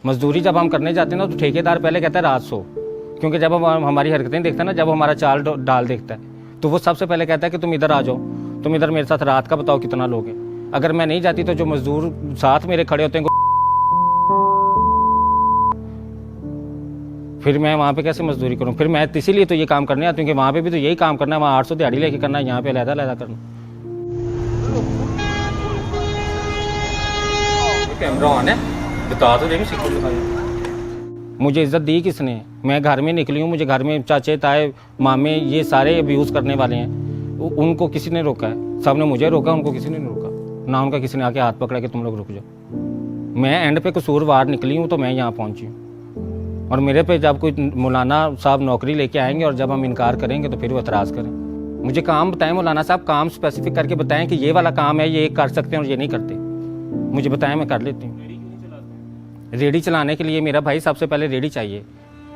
मजदूरी जब हम करने जाते हैं ना तो ठेकेदार पहले कहता है रात सो, क्योंकि जब हम हमारी हरकतें देखता है ना, जब हमारा चाल डाल देखता है तो वो सबसे पहले कहता है कि तुम इधर आ जाओ, तुम इधर मेरे साथ रात का बताओ कितना लोगे। अगर मैं नहीं जाती तो जो मजदूर साथ मेरे खड़े होते हैं फिर मैं वहाँ पे कैसे मजदूरी करूँ। फिर मैं इसीलिए तो ये काम करने आती हूँ कि वहाँ पे भी तो यही काम करना है, वहाँ 800 दिहाड़ी लेके करना है, यहाँ पे अलग-अलग करना। कैमरा ऑन है, बता तो देंगे सीखो दिखाइए। मुझे इज्जत दी किसने? मैं घर में निकली हूँ, मुझे घर में चाचे ताए मामे ये सारे अब्यूज़ करने वाले हैं, उनको किसी ने रोका है? सबने मुझे रोका, उनको किसी ने नहीं रोका ना। उनका किसी ने आके हाथ पकड़ा कि तुम लोग रुक जाओ। मैं एंड पे कसूरवार निकली हूँ तो मैं यहाँ पहुँची हूँ। और मेरे पे जब कोई मौलाना साहब नौकरी लेके आएंगे और जब हम इनकार करेंगे तो फिर वो एतराज़ करें। मुझे काम बताएं मौलाना साहब, काम स्पेसिफिक करके बताएं कि ये वाला काम है, ये कर सकते हैं और ये नहीं करते। मुझे बताएं, मैं कर लेती हूँ। रेडी चलाने के लिए मेरा भाई सबसे पहले रेडी चाहिए,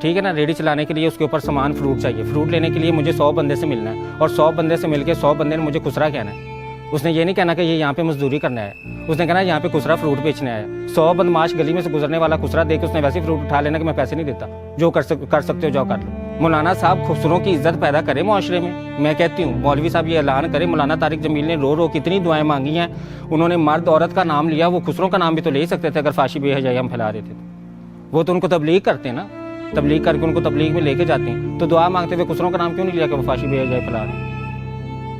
ठीक है ना। रेडी चलाने के लिए उसके ऊपर सामान फ्रूट चाहिए। फ्रूट लेने के लिए मुझे 100 बंदे से मिलना है और 100 बंदे से मिलकर 100 बंदे ने मुझे खुसरा कहना है। उसने ये नहीं कहना कि ये यहाँ पे मजदूरी करना है, उसने कहना यहाँ पे खुसरा फ्रूट बेचने आया है। 100 बदमाश गली में से गुजरने वाला खुसरा देख के उसने वैसे फ्रूट उठा लेना कि मैं पैसे नहीं देता, जो कर सकते हो जाओ कर लो। मौलाना साहब खुसरों की इज्जत पैदा करे माशरे में। मैं कहती हूँ मौलवी साहब ये ऐलान करे। मौलाना तारिक जमील ने रो कितनी दुआएं मांगी हैं, उन्होंने मर्द औरत का नाम लिया, वो खुसरों का नाम भी तो ले ही सकते थे अगर फाशी बेहयाई हम फैला रहे थे। वो तो उनको तबलीग करते हैं ना, तबलीग करके उनको तबलीग में लेके जाते हैं। तो दुआ मांगते हुए खुसरों का नाम क्यों नहीं लिया कि वो फाशी बेहयाई फैला रहे?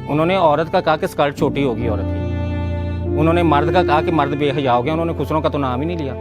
उन्होंने औरत का कहा कि स्कर्ट छोटी होगी औरत की, उन्होंने मर्द का कहा कि मर्द बेहया हो गया, उन्होंने खुसरों का तो नाम ही नहीं लिया।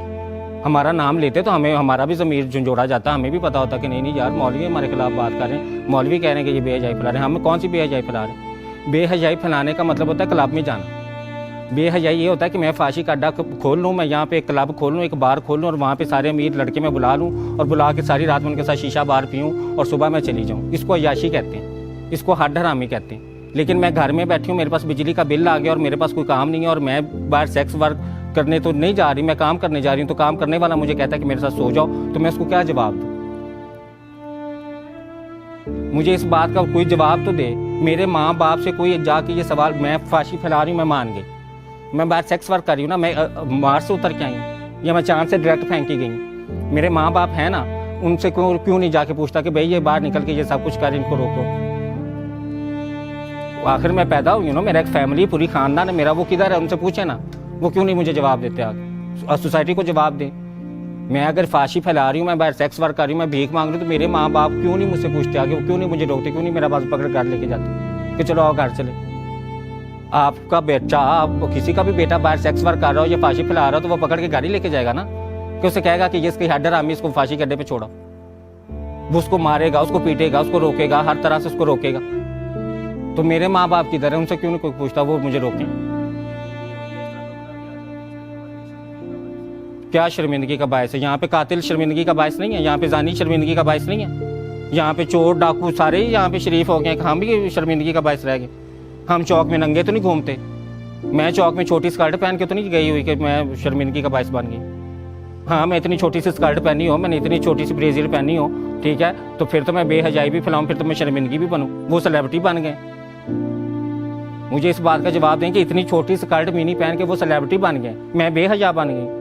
हमारा नाम लेते तो हमें हमारा भी ज़मीर झंझोड़ा जाता, हमें भी पता होता कि नहीं यार मौलवी हमारे खिलाफ बात कर रहे हैं, मौलवी कह रहे हैं कि ये बेहयाई फैला रहे हैं। हम कौन सी बेहयाई फैला रहे हैं? बेहयाई फैलाने का मतलब होता है क्लब में जाना। बेहयाई ये होता है कि मैं फाशी का अड्डा खोल लूँ, मैं यहाँ पे एक क्लब खोल लूँ, एक बार खोल लूँ और वहाँ पे सारे अमीर लड़के मैं बुला लूँ और बुला के सारी रात में उनके साथ शीशा बार पीऊँ और सुबह मैं चली जाऊँ। इसको अय्याशी कहते हैं, इसको हद हरामी कहते हैं। लेकिन मैं घर में बैठी हूँ, मेरे पास बिजली का बिल आ गया और मेरे पास कोई काम नहीं है और मैं बाहर सेक्स वर्क करने तो नहीं जा रही, मैं काम करने जा रही हूँ। तो काम करने वाला मुझे कहता है कि मेरे साथ सो जाओ, तो मैं उसको क्या जवाब दूँ? मुझे इस बात का कोई जवाब तो दे। मेरे माँ बाप से कोई जाके ये सवाल, मैं फाशी फैला रही हूँ, मैं मान गई, मैं बाहर सेक्स वर्क कर रही हूँ ना, मैं मार्स से उतर के आई हूँ या मैं चांद से डायरेक्ट फेंक की गई हूँ। मेरे माँ बाप है ना, उनसे क्यों नहीं जाके पूछता कि भाई ये बाहर निकल के ये सब कुछ कर, इनको रोको। आखिर मैं पैदा हुई ना, मेरा एक फैमिली पूरी खानदान है मेरा, वो किधर है? उनसे पूछे ना, वो क्यों नहीं मुझे जवाब देते आगे? और सोसाइटी को जवाब दें। मैं अगर फाशी फैला रही हूँ, मैं बाहर सेक्स वर्क कर रही हूँ, मैं भीख मांग रही हूँ, तो मेरे माँ बाप क्यों नहीं मुझसे पूछते आगे? वो क्यों नहीं मुझे रोकते? क्यों नहीं मेरा बाज पकड़ घर लेके जाते कि चलो आओ घर चले? आपका बेटा, आप किसी का भी बेटा बाहर सेक्स वर्क कर रहा हो या फाशी फैला रहा हो तो वो पकड़ के गाड़ी लेके जाएगा ना, कि उसे कहेगा कि ये इसकी हेडर आमी, इसको फांसी के अड्डे पे छोड़ो। वो उसको मारेगा, उसको पीटेगा, उसको रोकेगा, हर तरह से उसको रोकेगा। तो मेरे माँ बाप किधर है? उनसे क्यों नहीं कोई पूछता वो मुझे रोकें? क्या शर्मिंदगी का बायस है? यहाँ पे कातिल शर्मिंदगी का बायस नहीं है, यहाँ पे जानी शर्मिंदगी का बायस नहीं है, यहाँ पे चोर डाकू सारे ही यहाँ पे शरीफ हो गए, हम भी शर्मिंदगी का बायस रह गए। हम चौक में नंगे तो नहीं घूमते, मैं चौक में छोटी स्कर्ट पहन के तो नहीं गई हुई कि मैं शर्मिंदगी का बायस बन गई। हाँ, मैं इतनी छोटी सी स्कर्ट पहनी हो, मैंने इतनी छोटी सी ब्रेजियर पहनी हो, ठीक है, तो फिर तो मैं बेहजाई भी फैलाऊं, फिर तो मैं शर्मिंदगी भी बनूं। वो सेलिब्रिटी बन गए। मुझे इस बात का जवाब दें कि इतनी छोटी स्कर्ट मिनी पहन के वो सेलिब्रिटी बन गए, मैं बेहया बन गई।